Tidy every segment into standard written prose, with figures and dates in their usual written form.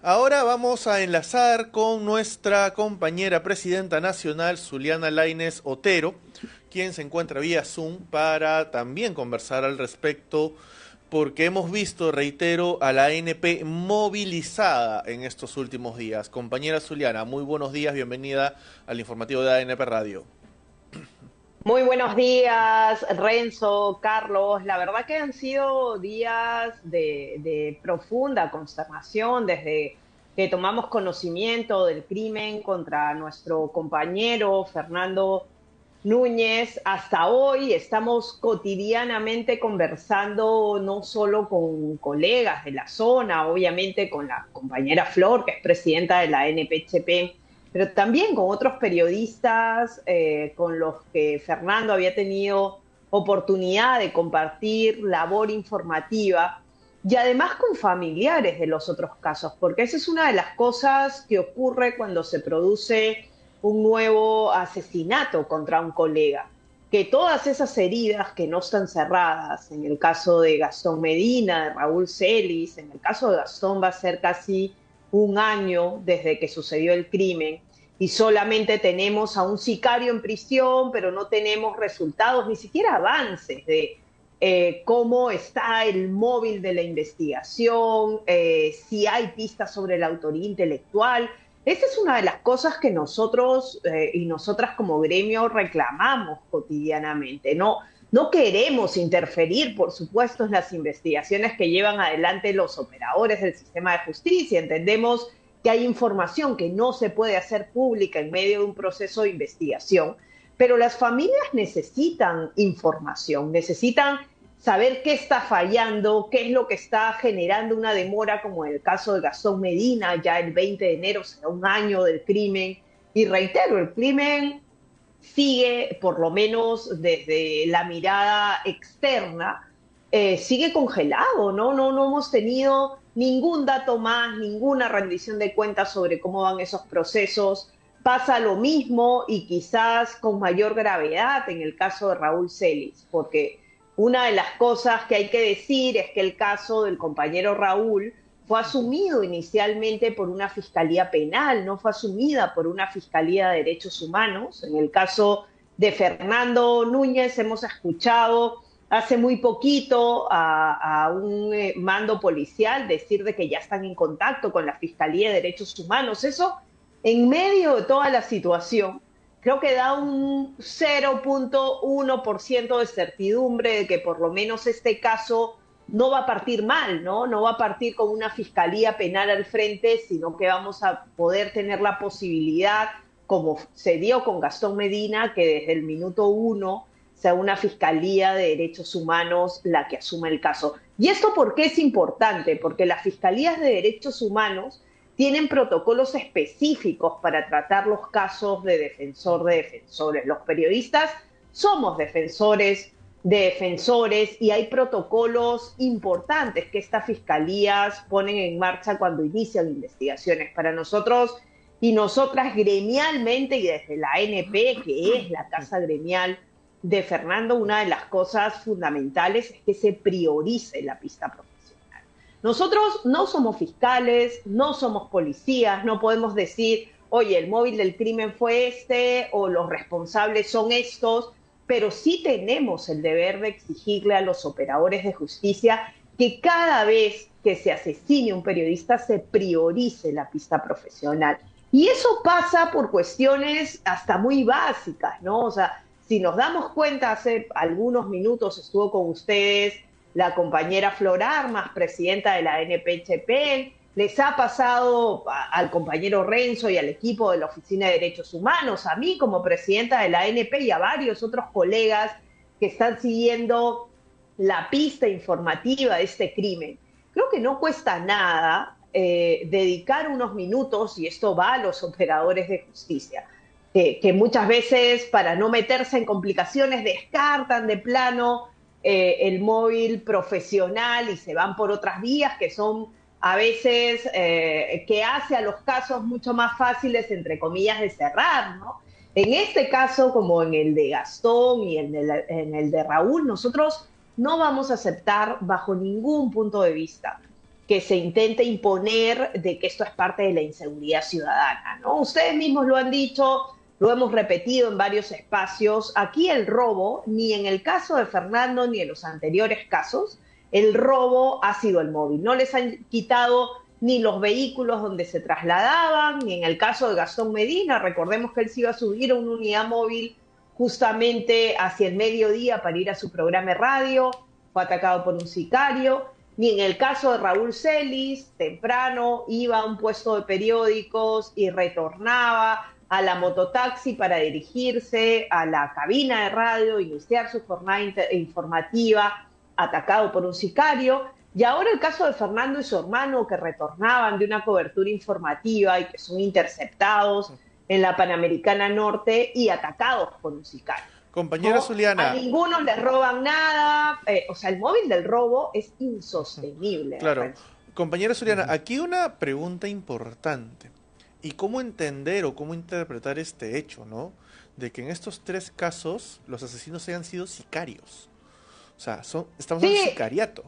Ahora vamos a enlazar con nuestra compañera presidenta nacional, Zuliana Lainez Otero, quien se encuentra vía Zoom para también conversar al respecto, porque hemos visto, reitero, a la ANP movilizada en estos últimos días. Compañera Zuliana, muy buenos días, bienvenida al informativo de ANP Radio. Muy buenos días, Renzo, Carlos. La verdad que han sido días de profunda consternación desde que tomamos conocimiento del crimen contra nuestro compañero Fernando Núñez. Hasta hoy estamos cotidianamente conversando no solo con colegas de la zona, obviamente con la compañera Flor, que es presidenta de la NPHP, pero también con otros periodistas con los que Fernando había tenido oportunidad de compartir labor informativa y además con familiares de los otros casos, porque esa es una de las cosas que ocurre cuando se produce un nuevo asesinato contra un colega, que todas esas heridas que no están cerradas, en el caso de Gastón Medina, de Raúl Celis, en el caso de Gastón va a ser casi un año desde que sucedió el crimen, y solamente tenemos a un sicario en prisión, pero no tenemos resultados, ni siquiera avances de cómo está el móvil de la investigación, si hay pistas sobre la autoría intelectual. Esa es una de las cosas que nosotros y nosotras como gremio reclamamos cotidianamente. No queremos interferir, por supuesto, en las investigaciones que llevan adelante los operadores del sistema de justicia. Entendemos que hay información que no se puede hacer pública en medio de un proceso de investigación, pero las familias necesitan información, necesitan saber qué está fallando, qué es lo que está generando una demora, como en el caso de Gastón Medina. Ya el 20 de enero será un año del crimen, y reitero, el crimen sigue, por lo menos desde la mirada externa, sigue congelado, ¿no? No hemos tenido ningún dato más, ninguna rendición de cuentas sobre cómo van esos procesos. Pasa lo mismo y quizás con mayor gravedad en el caso de Raúl Celis, porque una de las cosas que hay que decir es que el caso del compañero Raúl fue asumido inicialmente por una fiscalía penal, no fue asumida por una fiscalía de derechos humanos. En el caso de Fernando Núñez hemos escuchado hace muy poquito a un mando policial decir de que ya están en contacto con la Fiscalía de Derechos Humanos. Eso, en medio de toda la situación, creo que da un 0,1% de certidumbre de que por lo menos este caso no va a partir mal, ¿no? No va a partir con una fiscalía penal al frente, sino que vamos a poder tener la posibilidad, como se dio con Gastón Medina, que desde el minuto uno sea una fiscalía de derechos humanos la que asuma el caso. ¿Y esto por qué es importante? Porque las fiscalías de derechos humanos tienen protocolos específicos para tratar los casos de defensor de defensores. Los periodistas somos defensores de defensores y hay protocolos importantes que estas fiscalías ponen en marcha cuando inician investigaciones. Para nosotros y nosotras gremialmente y desde la ANP, que es la casa gremial de Fernando, una de las cosas fundamentales es que se priorice la pista profesional. Nosotros no somos fiscales, no somos policías, no podemos decir, oye, el móvil del crimen fue este o los responsables son estos, pero sí tenemos el deber de exigirle a los operadores de justicia que cada vez que se asesine un periodista se priorice la pista profesional. Y eso pasa por cuestiones hasta muy básicas, ¿no? O sea, si nos damos cuenta, hace algunos minutos estuvo con ustedes la compañera Flor Armas, presidenta de la NPHP, les ha pasado al compañero Renzo y al equipo de la Oficina de Derechos Humanos, a mí como presidenta de la ANP y a varios otros colegas que están siguiendo la pista informativa de este crimen. Creo que no cuesta nada dedicar unos minutos, y esto va a los operadores de justicia, que muchas veces para no meterse en complicaciones descartan de plano el móvil profesional y se van por otras vías que son a veces que hace a los casos mucho más fáciles, entre comillas, de cerrar, ¿no? En este caso, como en el de Gastón y en el de Raúl, nosotros no vamos a aceptar bajo ningún punto de vista que se intente imponer de que esto es parte de la inseguridad ciudadana, ¿no? Ustedes mismos lo han dicho, lo hemos repetido en varios espacios. Aquí el robo, ni en el caso de Fernando ni en los anteriores casos, el robo ha sido el móvil. No les han quitado ni los vehículos donde se trasladaban, ni en el caso de Gastón Medina. Recordemos que él se iba a subir a una unidad móvil justamente hacia el mediodía para ir a su programa de radio, fue atacado por un sicario. Ni en el caso de Raúl Celis, temprano iba a un puesto de periódicos y retornaba a la mototaxi para dirigirse a la cabina de radio, iniciar su jornada informativa, atacado por un sicario. Y ahora el caso de Fernando y su hermano, que retornaban de una cobertura informativa y que son interceptados en la Panamericana Norte y atacados por un sicario. Compañera Zuliana. A ninguno les roban nada. O sea, el móvil del robo es insostenible. Claro. Compañera Zuliana, aquí una pregunta importante. ¿Y cómo entender o cómo interpretar este hecho, ¿no? De que en estos 3 casos los asesinos hayan sido sicarios. O sea, estamos hablando de sicariato.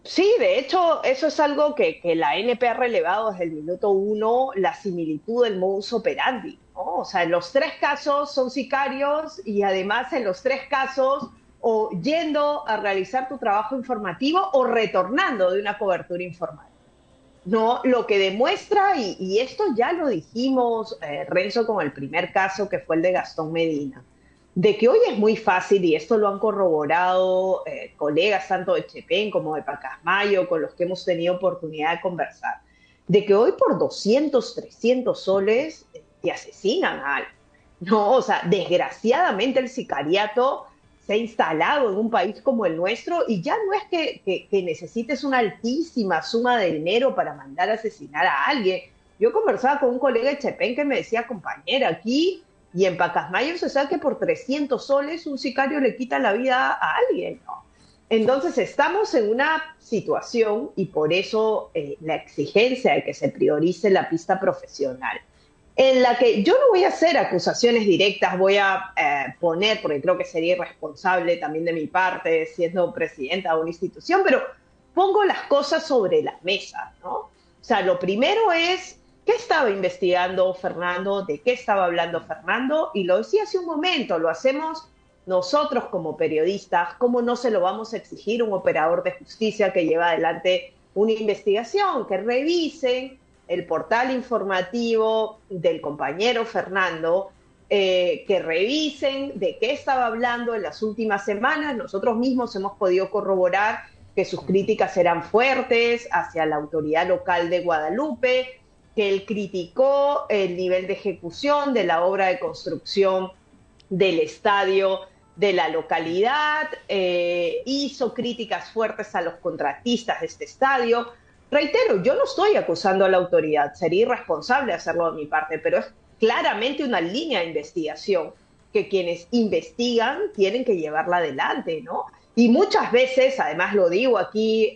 Sí, de hecho, eso es algo que la NP ha relevado desde el minuto 1, la similitud del modus operandi, ¿no? O sea, en los 3 casos son sicarios y además en los 3 casos o yendo a realizar tu trabajo informativo o retornando de una cobertura informativa. No, lo que demuestra, y esto ya lo dijimos, Renzo, con el primer caso que fue el de Gastón Medina, de que hoy es muy fácil, y esto lo han corroborado colegas tanto de Chepén como de Pacasmayo, con los que hemos tenido oportunidad de conversar, de que hoy por 200, 300 soles te asesinan a alguien, ¿no? O sea, desgraciadamente el sicariato se ha instalado en un país como el nuestro y ya no es que necesites una altísima suma de dinero para mandar a asesinar a alguien. Yo conversaba con un colega de Chepén que me decía, compañera, aquí y en Pacasmayo se sabe que por 300 soles un sicario le quita la vida a alguien, ¿no? Entonces estamos en una situación, y por eso la exigencia de que se priorice la pista profesional, en la que yo no voy a hacer acusaciones directas, voy a poner, porque creo que sería irresponsable también de mi parte, siendo presidenta de una institución, pero pongo las cosas sobre la mesa, ¿no? O sea, lo primero es, ¿qué estaba investigando Fernando? ¿De qué estaba hablando Fernando? Y lo decía hace un momento, lo hacemos nosotros como periodistas. ¿Cómo no se lo vamos a exigir a un operador de justicia que lleva adelante una investigación? Que revisen el portal informativo del compañero Fernando, que revisen de qué estaba hablando en las últimas semanas. Nosotros mismos hemos podido corroborar que sus críticas eran fuertes hacia la autoridad local de Guadalupe, que él criticó el nivel de ejecución de la obra de construcción del estadio de la localidad, hizo críticas fuertes a los contratistas de este estadio. Reitero, yo no estoy acusando a la autoridad, sería irresponsable hacerlo de mi parte, pero es claramente una línea de investigación que quienes investigan tienen que llevarla adelante, ¿no? Y muchas veces, además lo digo aquí,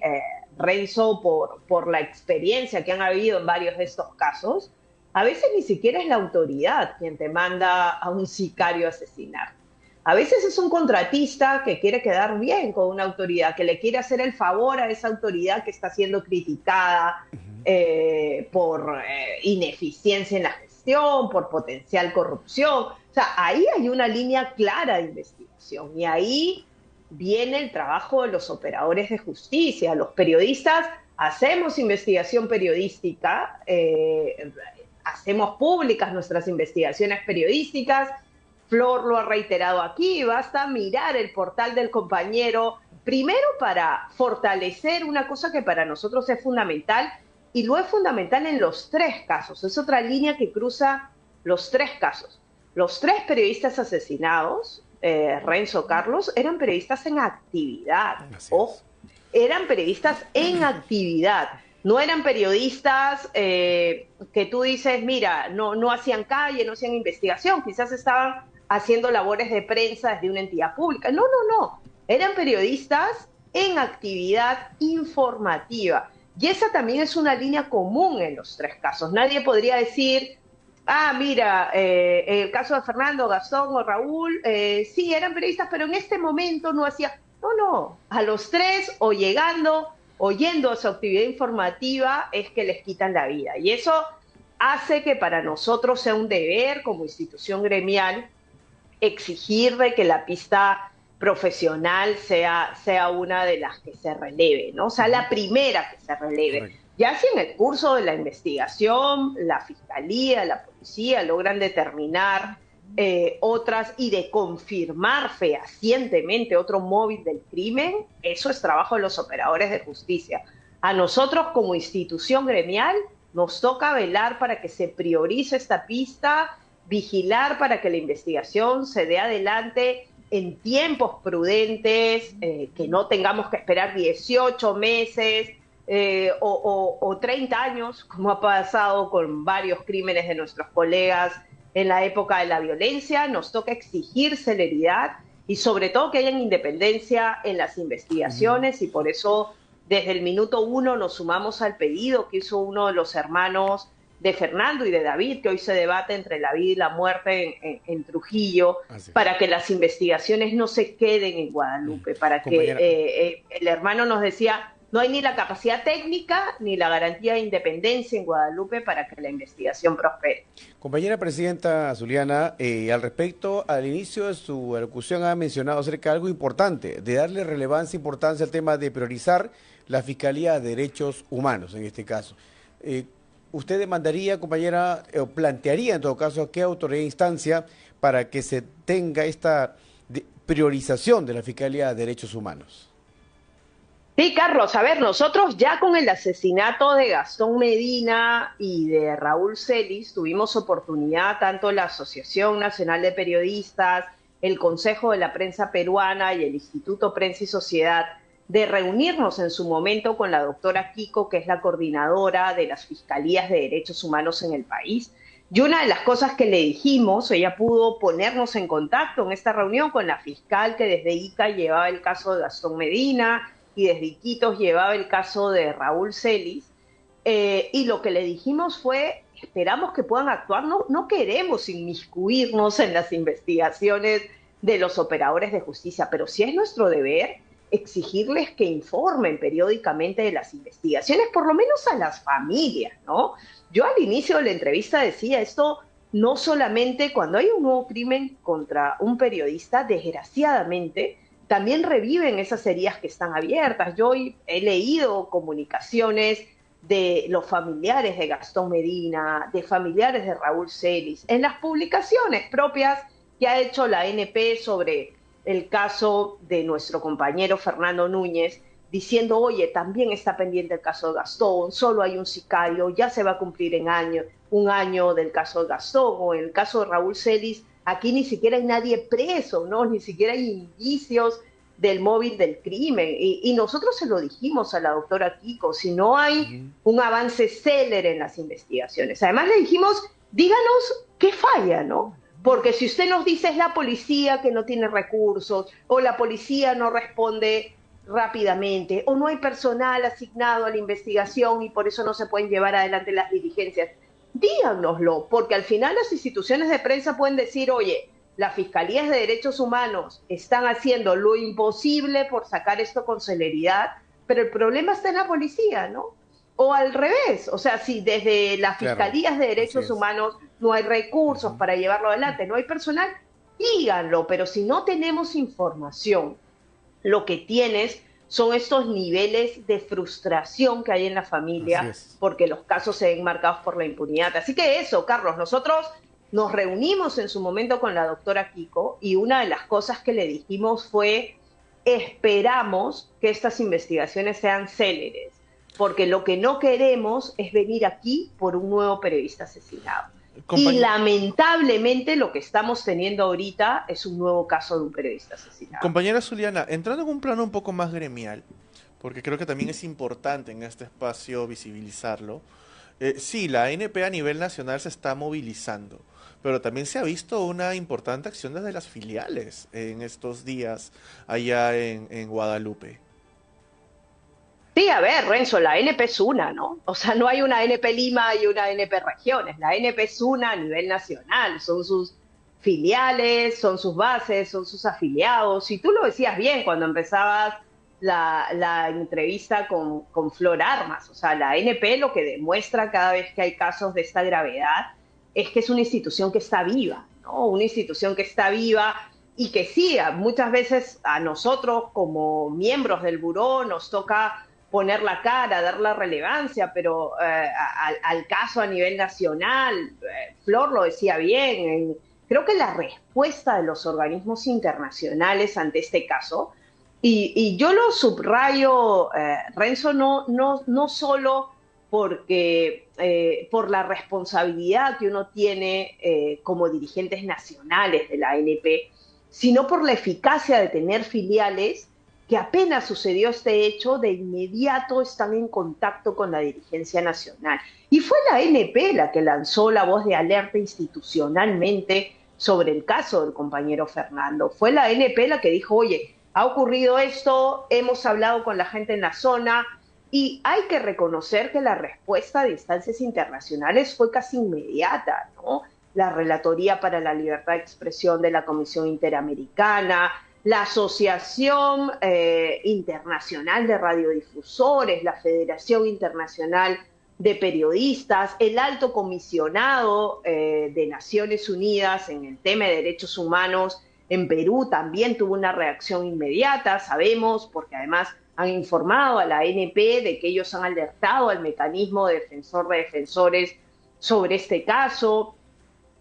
Renzo, por la experiencia que han habido en varios de estos casos, a veces ni siquiera es la autoridad quien te manda a un sicario a asesinar. A veces es un contratista que quiere quedar bien con una autoridad, que le quiere hacer el favor a esa autoridad que está siendo criticada por ineficiencia en la gestión, por potencial corrupción. O sea, ahí hay una línea clara de investigación y ahí viene el trabajo de los operadores de justicia. Los periodistas hacemos investigación periodística, hacemos públicas nuestras investigaciones periodísticas. Flor lo ha reiterado aquí, basta mirar el portal del compañero, primero para fortalecer una cosa que para nosotros es fundamental, y lo es fundamental en los 3 casos. Es otra línea que cruza los 3 casos. Los 3 periodistas asesinados, Renzo, Carlos, eran periodistas en actividad. Ojo, eran periodistas en actividad. No eran periodistas que tú dices, mira, no hacían calle, no hacían investigación, quizás estaban haciendo labores de prensa desde una entidad pública. No. Eran periodistas en actividad informativa. Y esa también es una línea común en los 3 casos. Nadie podría decir, mira, el caso de Fernando, Gastón o Raúl, sí, eran periodistas, pero en este momento no hacía... No, a los 3 o llegando oyendo su actividad informativa es que les quitan la vida. Y eso hace que para nosotros sea un deber como institución gremial exigir de que la pista profesional sea una de las que se releve, ¿no? O sea, la primera que se releve. Correcto. Ya si en el curso de la investigación la fiscalía, la policía logran determinar otras y de confirmar fehacientemente otro móvil del crimen, eso es trabajo de los operadores de justicia. A nosotros como institución gremial nos toca velar para que se priorice esta pista, vigilar para que la investigación se dé adelante en tiempos prudentes, que no tengamos que esperar 18 meses o 30 años, como ha pasado con varios crímenes de nuestros colegas en la época de la violencia. Nos toca exigir celeridad y sobre todo que haya independencia en las investigaciones, y por eso desde el minuto 1 nos sumamos al pedido que hizo uno de los hermanos de Fernando y de David, que hoy se debate entre la vida y la muerte en Trujillo, para que las investigaciones no se queden en Guadalupe, para que el hermano nos decía, no hay ni la capacidad técnica ni la garantía de independencia en Guadalupe para que la investigación prospere. Compañera presidenta Zuliana, al respecto, al inicio de su alocución ha mencionado acerca de algo importante, de darle relevancia e importancia al tema de priorizar la Fiscalía de Derechos Humanos, en este caso. ¿Usted demandaría, compañera, o plantearía en todo caso a qué autoridad e instancia para que se tenga esta priorización de la Fiscalía de Derechos Humanos? Sí, Carlos, a ver, nosotros ya con el asesinato de Gastón Medina y de Raúl Celis tuvimos oportunidad, tanto la Asociación Nacional de Periodistas, el Consejo de la Prensa Peruana y el Instituto Prensa y Sociedad, de reunirnos en su momento con la doctora Kiko, que es la coordinadora de las Fiscalías de Derechos Humanos en el país. Y una de las cosas que le dijimos, ella pudo ponernos en contacto en esta reunión con la fiscal que desde Ica llevaba el caso de Gastón Medina y desde Iquitos llevaba el caso de Raúl Celis, y lo que le dijimos fue, esperamos que puedan actuar, no queremos inmiscuirnos en las investigaciones de los operadores de justicia, pero sí es nuestro deber exigirles que informen periódicamente de las investigaciones, por lo menos a las familias, ¿no? Yo al inicio de la entrevista decía, esto no solamente cuando hay un nuevo crimen contra un periodista, desgraciadamente, también reviven esas heridas que están abiertas. Yo he leído comunicaciones de los familiares de Gastón Medina, de familiares de Raúl Celis, en las publicaciones propias que ha hecho la ANP sobre el caso de nuestro compañero Fernando Núñez, diciendo, oye, también está pendiente el caso de Gastón, solo hay un sicario, ya se va a cumplir un año del caso de Gastón, o en el caso de Raúl Celis, aquí ni siquiera hay nadie preso, ¿no? Ni siquiera hay indicios del móvil del crimen. Y nosotros se lo dijimos a la doctora Kiko, si no hay un avance célere en las investigaciones. Además le dijimos, díganos qué falla, ¿no? Porque si usted nos dice es la policía que no tiene recursos, o la policía no responde rápidamente, o no hay personal asignado a la investigación y por eso no se pueden llevar adelante las diligencias, díganoslo, porque al final las instituciones de prensa pueden decir, oye, las fiscalías de derechos humanos están haciendo lo imposible por sacar esto con celeridad, pero el problema está en la policía, ¿no? O al revés, o sea, si desde las fiscalías de derechos humanos no hay recursos para llevarlo adelante, no hay personal, díganlo, pero si no tenemos información, lo que tienes son estos niveles de frustración que hay en la familia porque los casos se ven marcados por la impunidad. Así que eso, Carlos, nosotros nos reunimos en su momento con la doctora Kiko y una de las cosas que le dijimos fue, esperamos que estas investigaciones sean céleres, porque lo que no queremos es venir aquí por un nuevo periodista asesinado. Y lamentablemente lo que estamos teniendo ahorita es un nuevo caso de un periodista asesinado. Compañera Zuliana, entrando en un plano un poco más gremial, porque creo que también es importante en este espacio visibilizarlo, sí, la ANP a nivel nacional se está movilizando, pero también se ha visto una importante acción desde las filiales en estos días allá en Guadalupe. Sí, a ver, Renzo, la ANP es una, ¿no? O sea, no hay una ANP Lima y una ANP Regiones. La ANP es una a nivel nacional. Son sus filiales, son sus bases, son sus afiliados. Y tú lo decías bien cuando empezabas la entrevista con Flor Armas. O sea, la ANP lo que demuestra cada vez que hay casos de esta gravedad es que es una institución que está viva, ¿no? Una institución que está viva y que sí, muchas veces a nosotros como miembros del buró nos toca poner la cara, dar la relevancia, pero al caso a nivel nacional, Flor lo decía bien, creo que la respuesta de los organismos internacionales ante este caso, y yo lo subrayo, Renzo, no solo porque por la responsabilidad que uno tiene como dirigentes nacionales de la ANP, sino por la eficacia de tener filiales que apenas sucedió este hecho, de inmediato están en contacto con la dirigencia nacional. Y fue la ANP la que lanzó la voz de alerta institucionalmente sobre el caso del compañero Fernando. Fue la ANP la que dijo, oye, ha ocurrido esto, hemos hablado con la gente en la zona, y hay que reconocer que la respuesta de instancias internacionales fue casi inmediata, ¿no? La Relatoría para la Libertad de Expresión de la Comisión Interamericana, la Asociación Internacional de Radiodifusores, la Federación Internacional de Periodistas, el Alto Comisionado de Naciones Unidas en el tema de derechos humanos en Perú también tuvo una reacción inmediata, sabemos, porque además han informado a la ANP de que ellos han alertado al mecanismo de defensor de defensores sobre este caso.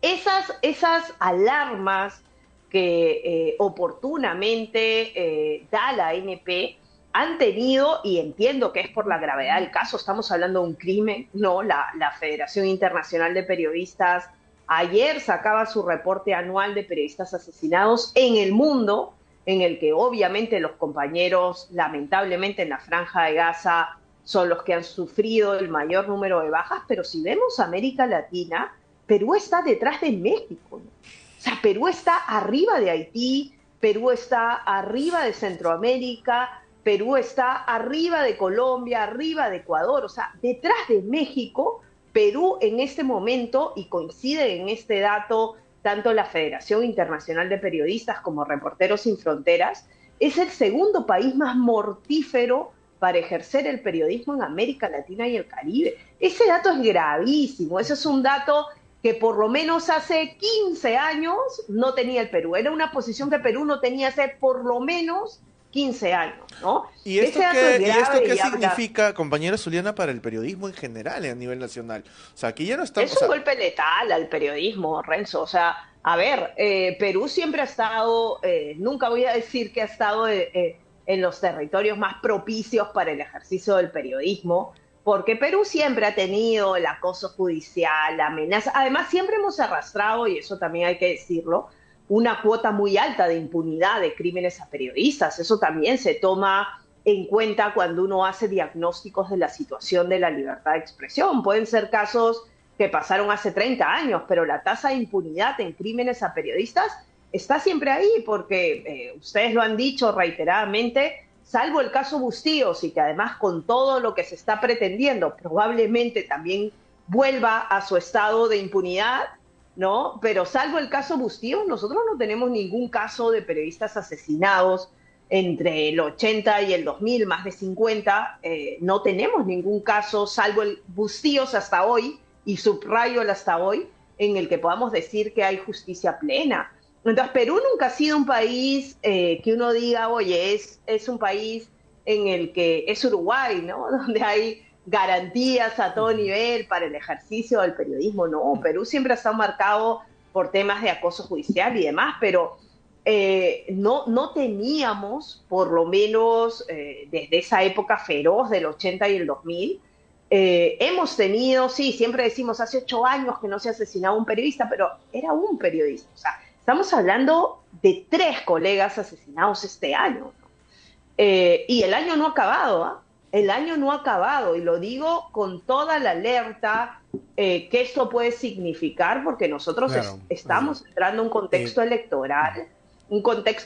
Esas alarmas que oportunamente da la ANP han tenido, y entiendo que es por la gravedad del caso, estamos hablando de un crimen, ¿no? La Federación Internacional de Periodistas ayer sacaba su reporte anual de periodistas asesinados en el mundo, en el que obviamente los compañeros, lamentablemente en la Franja de Gaza, son los que han sufrido el mayor número de bajas, pero si vemos América Latina, Perú está detrás de México, ¿no? O sea, Perú está arriba de Haití, Perú está arriba de Centroamérica, Perú está arriba de Colombia, arriba de Ecuador, o sea, detrás de México, Perú en este momento, y coincide en este dato tanto la Federación Internacional de Periodistas como Reporteros Sin Fronteras, es el segundo país más mortífero para ejercer el periodismo en América Latina y el Caribe. Ese dato es gravísimo, ese es un dato que por lo menos hace 15 años no tenía el Perú. Era una posición que Perú no tenía hace por lo menos 15 años, ¿no? ¿Y esto qué significa, compañera Zuliana, para el periodismo en general a nivel nacional? O sea, aquí ya no estamos... Es un golpe letal al periodismo, Renzo. O sea, a ver, Perú siempre ha estado, nunca voy a decir que ha estado en los territorios más propicios para el ejercicio del periodismo, porque Perú siempre ha tenido el acoso judicial, la amenaza. Además, siempre hemos arrastrado, y eso también hay que decirlo, una cuota muy alta de impunidad de crímenes a periodistas. Eso también se toma en cuenta cuando uno hace diagnósticos de la situación de la libertad de expresión. Pueden ser casos que pasaron hace 30 años, pero la tasa de impunidad en crímenes a periodistas está siempre ahí, porque ustedes lo han dicho reiteradamente, salvo el caso Bustíos, y que además con todo lo que se está pretendiendo probablemente también vuelva a su estado de impunidad, ¿no? Pero salvo el caso Bustíos, nosotros no tenemos ningún caso de periodistas asesinados entre el 80 y el 2000, más de 50, no tenemos ningún caso, salvo el Bustíos hasta hoy, y subrayo el hasta hoy, en el que podamos decir que hay justicia plena. Entonces, Perú nunca ha sido un país que uno diga, oye, es un país en el que es Uruguay, ¿no? Donde hay garantías a todo nivel para el ejercicio del periodismo. No, Perú siempre ha estado marcado por temas de acoso judicial y demás, pero no teníamos, por lo menos desde esa época feroz del 80 y el 2000, hemos tenido, sí, siempre decimos, hace 8 años que no se asesinaba un periodista, pero era un periodista. O sea, estamos hablando de 3 colegas asesinados este año, ¿no? Y el año no ha acabado, ¿eh? El año no ha acabado, y lo digo con toda la alerta que esto puede significar, porque nosotros estamos entrando en un contexto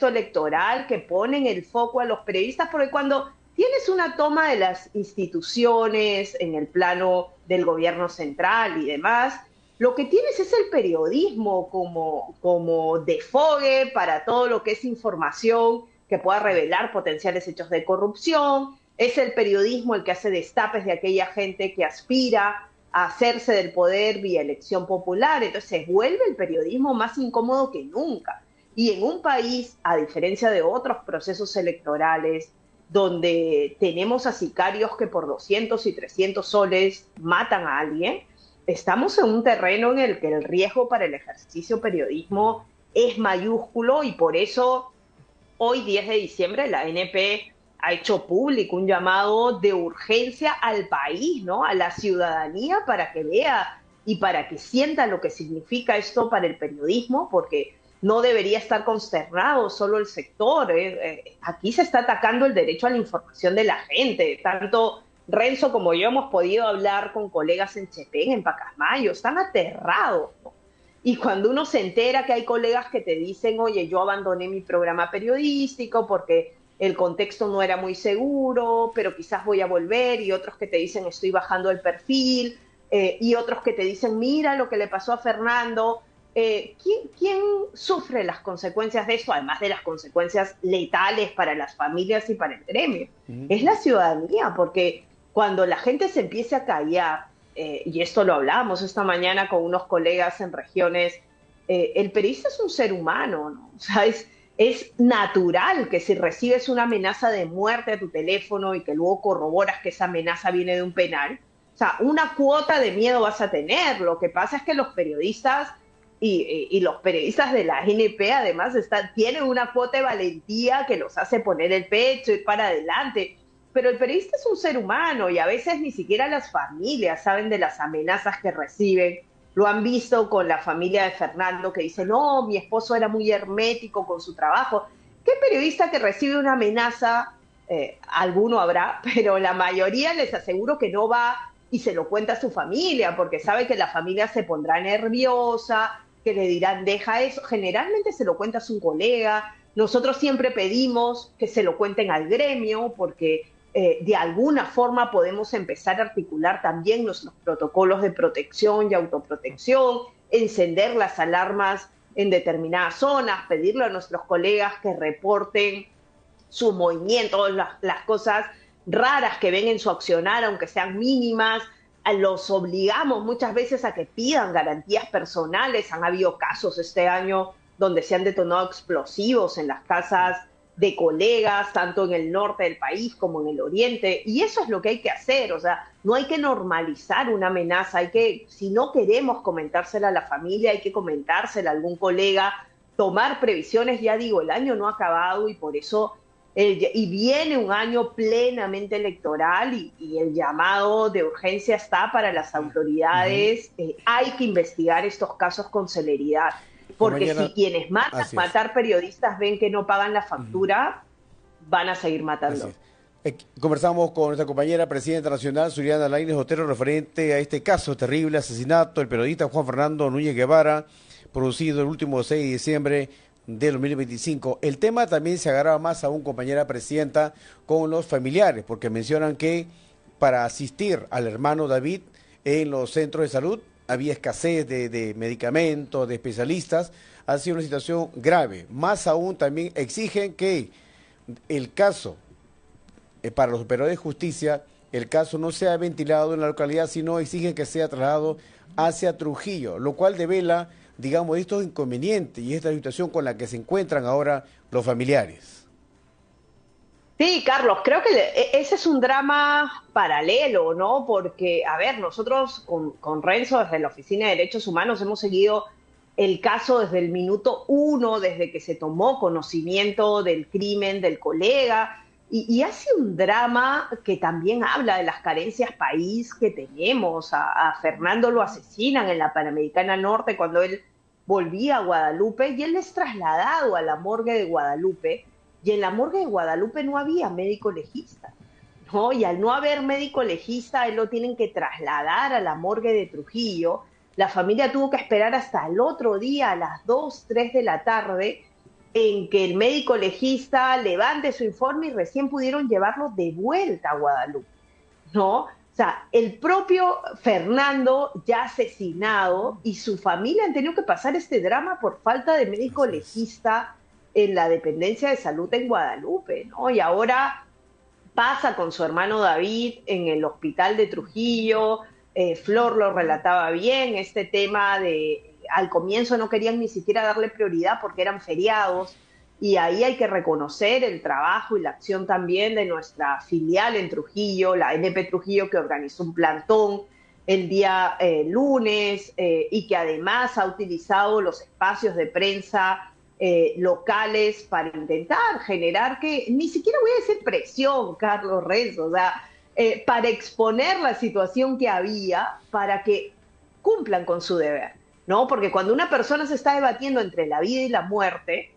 electoral que pone en el foco a los periodistas, porque cuando tienes una toma de las instituciones en el plano del gobierno central y demás, lo que tienes es el periodismo como desfogue para todo lo que es información que pueda revelar potenciales hechos de corrupción. Es el periodismo el que hace destapes de aquella gente que aspira a hacerse del poder vía elección popular. Entonces se vuelve el periodismo más incómodo que nunca. Y en un país, a diferencia de otros procesos electorales, donde tenemos a sicarios que por 200 y 300 soles matan a alguien, estamos en un terreno en el que el riesgo para el ejercicio periodismo es mayúsculo, y por eso hoy, 10 de diciembre, la ANP ha hecho público un llamado de urgencia al país, ¿no? A la ciudadanía, para que vea y para que sienta lo que significa esto para el periodismo, porque no debería estar consternado solo el sector. Aquí se está atacando el derecho a la información de la gente. Tanto Renzo como yo hemos podido hablar con colegas en Chepén, en Pacasmayo, están aterrados, ¿no? Y cuando uno se entera que hay colegas que te dicen, oye, yo abandoné mi programa periodístico porque el contexto no era muy seguro, pero quizás voy a volver, y otros que te dicen estoy bajando el perfil, y otros que te dicen mira lo que le pasó a Fernando, ¿quién sufre las consecuencias de eso, además de las consecuencias letales para las familias y para el gremio? Es la ciudadanía, porque cuando la gente se empiece a callar, y esto lo hablamos esta mañana con unos colegas en regiones, el periodista es un ser humano, ¿no? O sea, es natural que si recibes una amenaza de muerte a tu teléfono y que luego corroboras que esa amenaza viene de un penal, o sea, una cuota de miedo vas a tener. Lo que pasa es que los periodistas y los periodistas de la ANP además tienen una cuota de valentía que los hace poner el pecho, ir para adelante. Pero el periodista es un ser humano y a veces ni siquiera las familias saben de las amenazas que reciben. Lo han visto con la familia de Fernando, que dice, no, mi esposo era muy hermético con su trabajo. ¿Qué periodista que recibe una amenaza? Alguno habrá, pero la mayoría les aseguro que no va y se lo cuenta a su familia, porque sabe que la familia se pondrá nerviosa, que le dirán, deja eso. Generalmente se lo cuenta a su colega. Nosotros siempre pedimos que se lo cuenten al gremio, porque de alguna forma podemos empezar a articular también nuestros protocolos de protección y autoprotección, encender las alarmas en determinadas zonas, pedirle a nuestros colegas que reporten sus movimientos, las cosas raras que ven en su accionar, aunque sean mínimas. Los obligamos muchas veces a que pidan garantías personales. Han habido casos este año donde se han detonado explosivos en las casas de colegas, tanto en el norte del país como en el oriente, y eso es lo que hay que hacer. O sea, no hay que normalizar una amenaza, si no queremos comentársela a la familia, hay que comentársela a algún colega, tomar previsiones. Ya digo, el año no ha acabado y por eso, y viene un año plenamente electoral, y el llamado de urgencia está para las autoridades. Hay que investigar estos casos con celeridad. Porque mañana, si quienes matar periodistas ven que no pagan la factura, van a seguir matando. Conversamos con nuestra compañera presidenta nacional, Zuliana Lainez Otero, referente a este caso terrible, asesinato del periodista Juan Fernando Núñez Guevara, producido el último 6 de diciembre de 2025. El tema también se agarraba más aún, compañera presidenta, con los familiares, porque mencionan que para asistir al hermano David en los centros de salud había escasez de medicamentos, de especialistas. Ha sido una situación grave. Más aún también exigen que el caso, para los operadores de justicia, el caso no sea ventilado en la localidad, sino exigen que sea trasladado hacia Trujillo, lo cual devela, digamos, estos inconvenientes y esta situación con la que se encuentran ahora los familiares. Sí, Carlos, creo que ese es un drama paralelo, ¿no? Porque, a ver, nosotros con Renzo, desde la Oficina de Derechos Humanos, hemos seguido el caso desde el minuto 1, desde que se tomó conocimiento del crimen del colega, y hace un drama que también habla de las carencias país que tenemos. A Fernando lo asesinan en la Panamericana Norte cuando él volvía a Guadalupe, y él es trasladado a la morgue de Guadalupe. Y en la morgue de Guadalupe no había médico legista, ¿no? Y al no haber médico legista, él lo tienen que trasladar a la morgue de Trujillo. La familia tuvo que esperar hasta el otro día, a las 2, 3 de la tarde, en que el médico legista levante su informe, y recién pudieron llevarlo de vuelta a Guadalupe, ¿no? O sea, el propio Fernando ya asesinado y su familia han tenido que pasar este drama por falta de médico legista en la dependencia de salud en Guadalupe, ¿no? Y ahora pasa con su hermano David en el hospital de Trujillo. Flor lo relataba bien, este tema de, al comienzo no querían ni siquiera darle prioridad porque eran feriados, y ahí hay que reconocer el trabajo y la acción también de nuestra filial en Trujillo, la NP Trujillo, que organizó un plantón el día lunes y que además ha utilizado los espacios de prensa locales para intentar generar que, ni siquiera voy a decir presión, Carlos Renzo, o sea, para exponer la situación que había para que cumplan con su deber, ¿no? Porque cuando una persona se está debatiendo entre la vida y la muerte,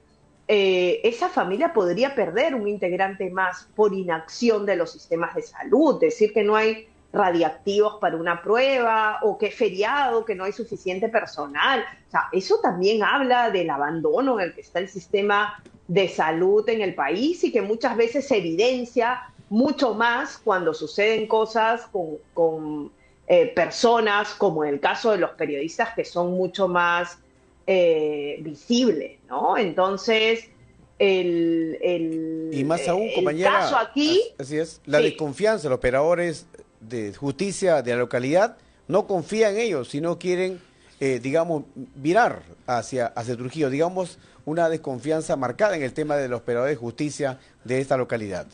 esa familia podría perder un integrante más por inacción de los sistemas de salud, decir que no hay radiactivos para una prueba o que es feriado, que no hay suficiente personal. O sea, eso también habla del abandono en el que está el sistema de salud en el país y que muchas veces se evidencia mucho más cuando suceden cosas con personas, como en el caso de los periodistas, que son mucho más visibles, ¿no? Entonces, y más aún, compañera, el caso aquí... Así es, la desconfianza de los operadores de justicia de la localidad no confían en ellos, sino quieren, digamos, virar hacia Trujillo, digamos, una desconfianza marcada en el tema de los operadores de justicia de esta localidad.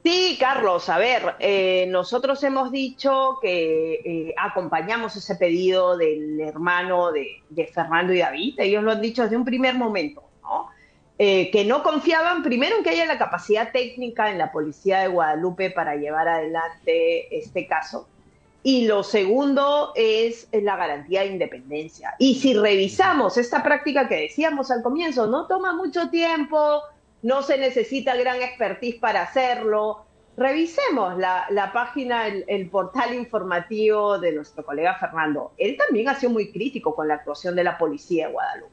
Sí, Carlos, a ver, nosotros hemos dicho que acompañamos ese pedido del hermano de Fernando y David. Ellos lo han dicho desde un primer momento, ¿no? Que no confiaban primero en que haya la capacidad técnica en la policía de Guadalupe para llevar adelante este caso. Y lo segundo es la garantía de independencia. Y si revisamos esta práctica que decíamos al comienzo, no toma mucho tiempo, no se necesita gran expertise para hacerlo. Revisemos la página, el portal informativo de nuestro colega Fernando. Él también ha sido muy crítico con la actuación de la policía de Guadalupe.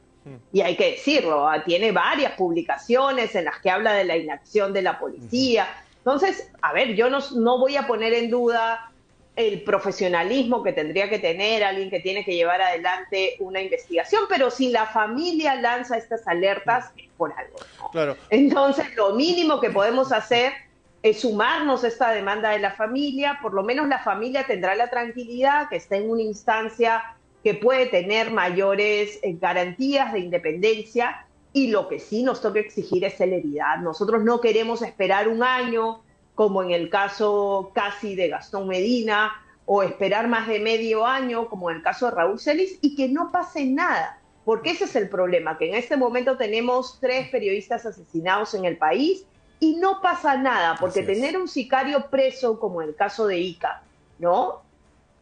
Y hay que decirlo, tiene varias publicaciones en las que habla de la inacción de la policía. Entonces, a ver, yo no voy a poner en duda el profesionalismo que tendría que tener alguien que tiene que llevar adelante una investigación, pero si la familia lanza estas alertas es por algo, ¿no? Claro. Entonces, lo mínimo que podemos hacer es sumarnos a esta demanda de la familia. Por lo menos la familia tendrá la tranquilidad que está en una instancia que puede tener mayores garantías de independencia, y lo que sí nos toca exigir es celeridad. Nosotros no queremos esperar un año, como en el caso casi de Gastón Medina, o esperar más de medio año, como en el caso de Raúl Celis, y que no pase nada, porque ese es el problema, que en este momento tenemos 3 periodistas asesinados en el país y no pasa nada, porque tener un sicario preso, como en el caso de Ica, ¿no?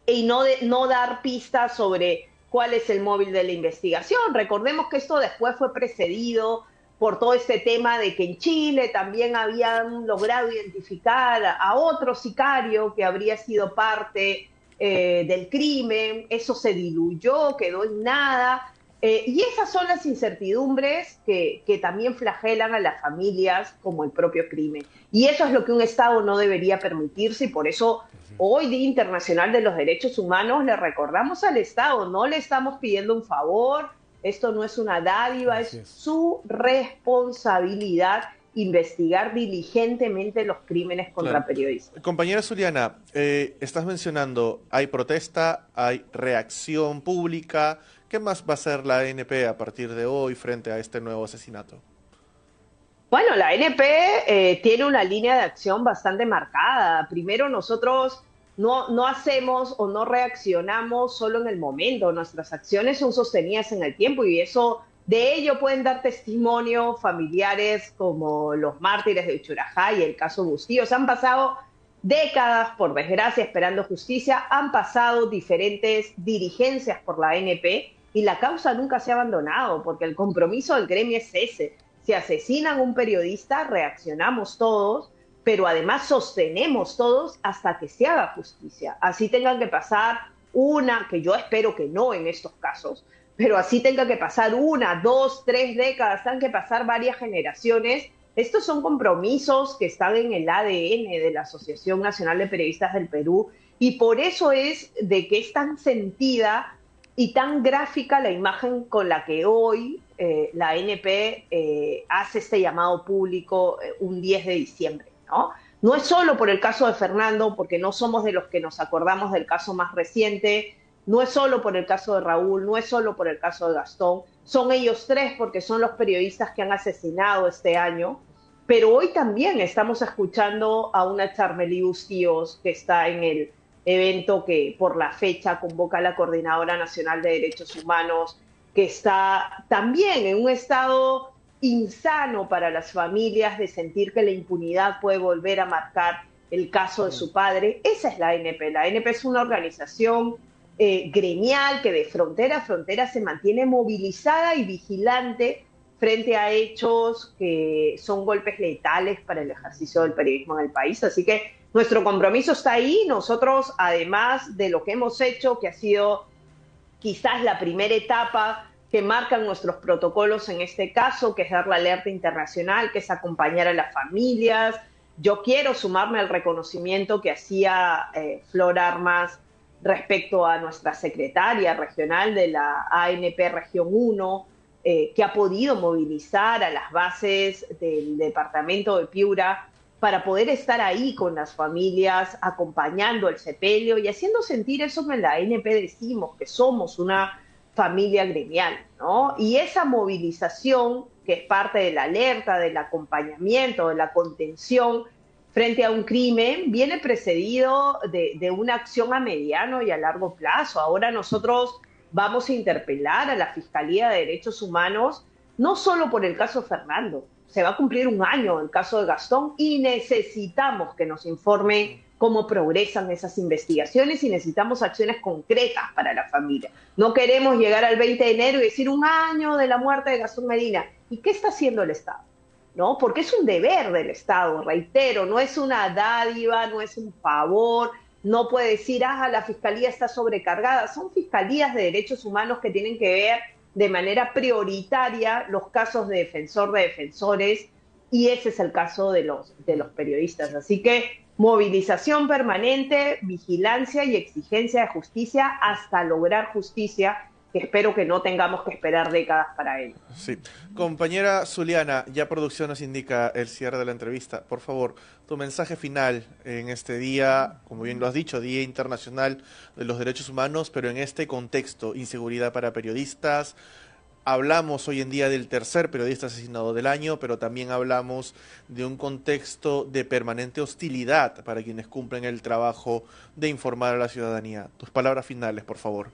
Y no dar pistas sobre cuál es el móvil de la investigación. Recordemos que esto después fue precedido por todo este tema de que en Chile también habían logrado identificar a otro sicario que habría sido parte del crimen. Eso se diluyó, quedó en nada. Y esas son las incertidumbres que también flagelan a las familias como el propio crimen. Y eso es lo que un Estado no debería permitirse, y por eso hoy, Día Internacional de los Derechos Humanos, le recordamos al Estado, no le estamos pidiendo un favor, esto no es una dádiva, es su responsabilidad investigar diligentemente los crímenes contra periodistas. Compañera Zuliana, estás mencionando, hay protesta, hay reacción pública. ¿Qué más va a hacer la ANP a partir de hoy frente a este nuevo asesinato? Bueno, la ANP tiene una línea de acción bastante marcada. Primero, nosotros no hacemos o no reaccionamos solo en el momento. Nuestras acciones son sostenidas en el tiempo, y de ello pueden dar testimonio familiares como los mártires de Uchurajá y el caso Bustillos. Han pasado décadas, por desgracia, esperando justicia. Han pasado diferentes dirigencias por la ANP y la causa nunca se ha abandonado, porque el compromiso del gremio es ese. Si asesinan a un periodista, reaccionamos todos, pero además sostenemos todos hasta que se haga justicia. Así tengan que pasar que yo espero que no en estos casos, pero así tenga que pasar 1, 2, 3 décadas, tengan que pasar varias generaciones. Estos son compromisos que están en el ADN de la Asociación Nacional de Periodistas del Perú, y por eso es de que es tan sentida y tan gráfica la imagen con la que hoy la ANP hace este llamado público un 10 de diciembre, ¿no? No es solo por el caso de Fernando, porque no somos de los que nos acordamos del caso más reciente, no es solo por el caso de Raúl, no es solo por el caso de Gastón, son ellos tres porque son los periodistas que han asesinado este año, pero hoy también estamos escuchando a una Charmely Bustíos que está en el evento que por la fecha convoca a la Coordinadora Nacional de Derechos Humanos, que está también en un estado insano para las familias de sentir que la impunidad puede volver a marcar el caso de su padre. Esa es la ANP. La ANP es una organización gremial que de frontera a frontera se mantiene movilizada y vigilante frente a hechos que son golpes letales para el ejercicio del periodismo en el país. Así que nuestro compromiso está ahí. Nosotros, además de lo que hemos hecho, que ha sido quizás la primera etapa que marcan nuestros protocolos en este caso, que es dar la alerta internacional, que es acompañar a las familias. Yo quiero sumarme al reconocimiento que hacía Flor Armas respecto a nuestra secretaria regional de la ANP Región 1, que ha podido movilizar a las bases del departamento de Piura para poder estar ahí con las familias, acompañando el sepelio y haciendo sentir eso que en la ANP decimos, que somos una familia gremial, ¿no? Y esa movilización, que es parte de la alerta, del acompañamiento, de la contención frente a un crimen, viene precedido de una acción a mediano y a largo plazo. Ahora nosotros vamos a interpelar a la Fiscalía de Derechos Humanos, no solo por el caso Fernando, se va a cumplir un año el caso de Gastón y necesitamos que nos informen cómo progresan esas investigaciones y necesitamos acciones concretas para la familia. No queremos llegar al 20 de enero y decir un año de la muerte de Gastón Medina. ¿Y qué está haciendo el Estado? ¿No? Porque es un deber del Estado, reitero, no es una dádiva, no es un favor, no puede decir, la Fiscalía está sobrecargada. Son fiscalías de derechos humanos que tienen que ver de manera prioritaria los casos de defensor de defensores, y ese es el caso de los periodistas. Así que movilización permanente, vigilancia y exigencia de justicia hasta lograr justicia, que espero que no tengamos que esperar décadas para ello. Sí. Compañera Zuliana, ya producción nos indica el cierre de la entrevista. Por favor, tu mensaje final en este día, como bien lo has dicho, Día Internacional de los Derechos Humanos, pero en este contexto, inseguridad para periodistas. Hablamos hoy en día del tercer periodista asesinado del año, pero también hablamos de un contexto de permanente hostilidad para quienes cumplen el trabajo de informar a la ciudadanía. Tus palabras finales, por favor.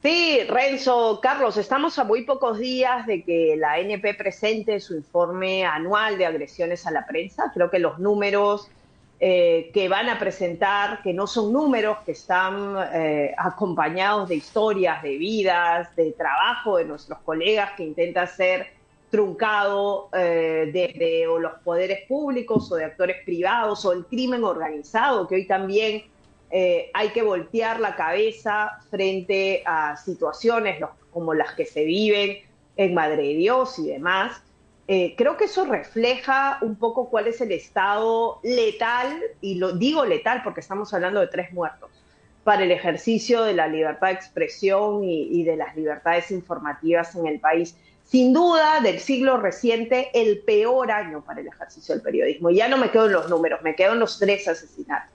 Sí, Renzo, Carlos, estamos a muy pocos días de que la ANP presente su informe anual de agresiones a la prensa. Creo que los números que van a presentar, que no son números, que están acompañados de historias, de vidas, de trabajo de nuestros colegas que intenta ser truncado desde o los poderes públicos o de actores privados o el crimen organizado, que hoy también hay que voltear la cabeza frente a situaciones como las que se viven en Madre de Dios y demás. Creo que eso refleja un poco cuál es el estado letal, y lo digo letal porque estamos hablando de 3 muertos, para el ejercicio de la libertad de expresión y de las libertades informativas en el país. Sin duda, del siglo reciente, el peor año para el ejercicio del periodismo. Y ya no me quedo en los números, me quedo en los 3 asesinatos.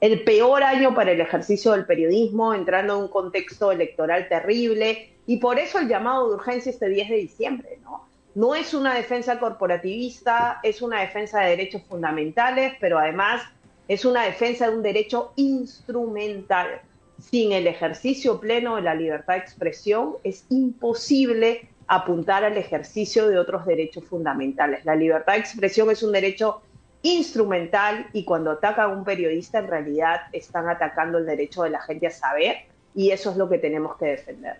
El peor año para el ejercicio del periodismo, entrando en un contexto electoral terrible, y por eso el llamado de urgencia este 10 de diciembre, ¿no? No es una defensa corporativista, es una defensa de derechos fundamentales, pero además es una defensa de un derecho instrumental. Sin el ejercicio pleno de la libertad de expresión es imposible apuntar al ejercicio de otros derechos fundamentales. La libertad de expresión es un derecho instrumental y cuando atacan a un periodista en realidad están atacando el derecho de la gente a saber, y eso es lo que tenemos que defender.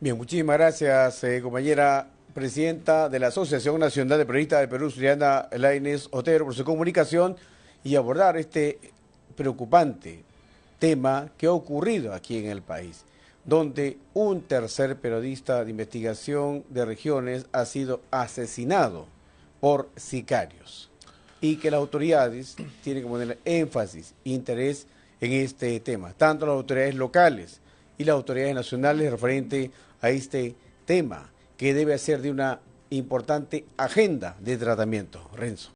Bien, muchísimas gracias, compañera presidenta de la Asociación Nacional de Periodistas del Perú, Zuliana Lainez Otero, por su comunicación y abordar este preocupante tema que ha ocurrido aquí en el país, donde un tercer periodista de investigación de regiones ha sido asesinado por sicarios, y que las autoridades tienen que poner énfasis, interés en este tema, tanto las autoridades locales y las autoridades nacionales referente a este tema. que debe hacer de una importante agenda de tratamiento. Renzo.